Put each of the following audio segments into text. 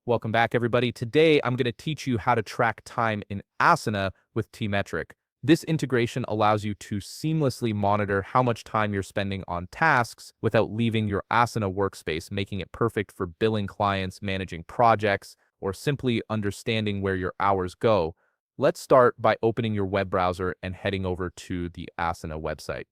Welcome back, everybody. Today, I'm going to teach you how to track time in Asana with TMetric. This integration allows you to seamlessly monitor how much time you're spending on tasks without leaving your Asana workspace, making it perfect for billing clients, managing projects, or simply understanding where your hours go. Let's start by opening your web browser and heading over to the Asana website.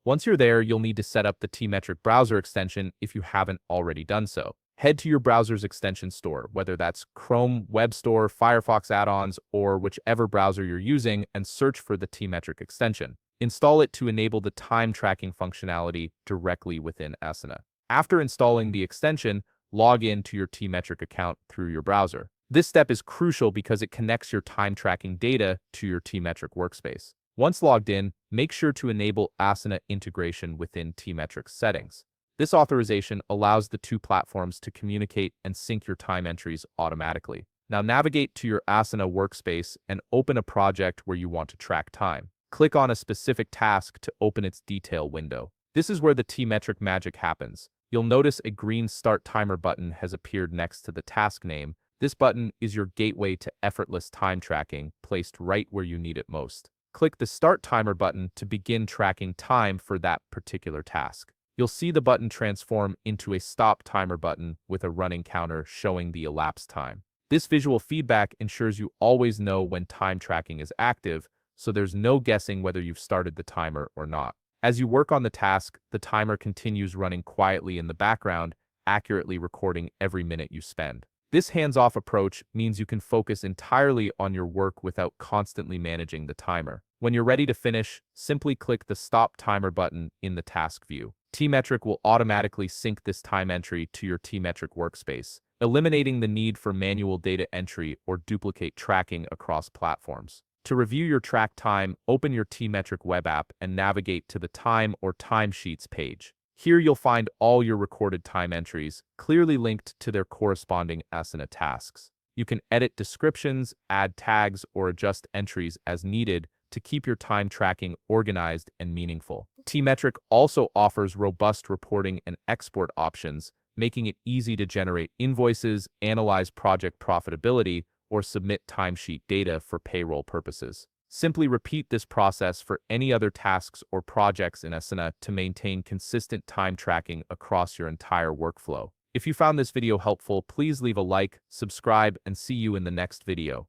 Once you're there, you'll need to set up the TMetric browser extension if you haven't already done so. Head to your browser's extension store, whether that's Chrome Web Store, Firefox add-ons, or whichever browser you're using, and search for the TMetric extension. Install it to enable the time tracking functionality directly within Asana. After installing the extension, log in to your TMetric account through your browser. This step is crucial because it connects your time tracking data to your TMetric workspace. Once logged in, make sure to enable Asana integration within TMetric's settings. This authorization allows the two platforms to communicate and sync your time entries automatically. Now navigate to your Asana workspace and open a project where you want to track time. Click on a specific task to open its detail window. This is where the TMetric magic happens. You'll notice a green Start Timer button has appeared next to the task name. This button is your gateway to effortless time tracking, placed right where you need it most. Click the Start Timer button to begin tracking time for that particular task. You'll see the button transform into a Stop Timer button with a running counter showing the elapsed time. This visual feedback ensures you always know when time tracking is active, so there's no guessing whether you've started the timer or not. As you work on the task, the timer continues running quietly in the background, accurately recording every minute you spend. This hands-off approach means you can focus entirely on your work without constantly managing the timer. When you're ready to finish, simply click the Stop Timer button in the task view. TMetric will automatically sync this time entry to your TMetric workspace, eliminating the need for manual data entry or duplicate tracking across platforms. To review your track time, open your TMetric web app and navigate to the Time or Timesheets page. Here you'll find all your recorded time entries, clearly linked to their corresponding Asana tasks. You can edit descriptions, add tags, or adjust entries as needed to keep your time tracking organized and meaningful. TMetric also offers robust reporting and export options, making it easy to generate invoices, analyze project profitability, or submit timesheet data for payroll purposes. Simply repeat this process for any other tasks or projects in Asana to maintain consistent time tracking across your entire workflow. If you found this video helpful, please leave a like, subscribe, and see you in the next video.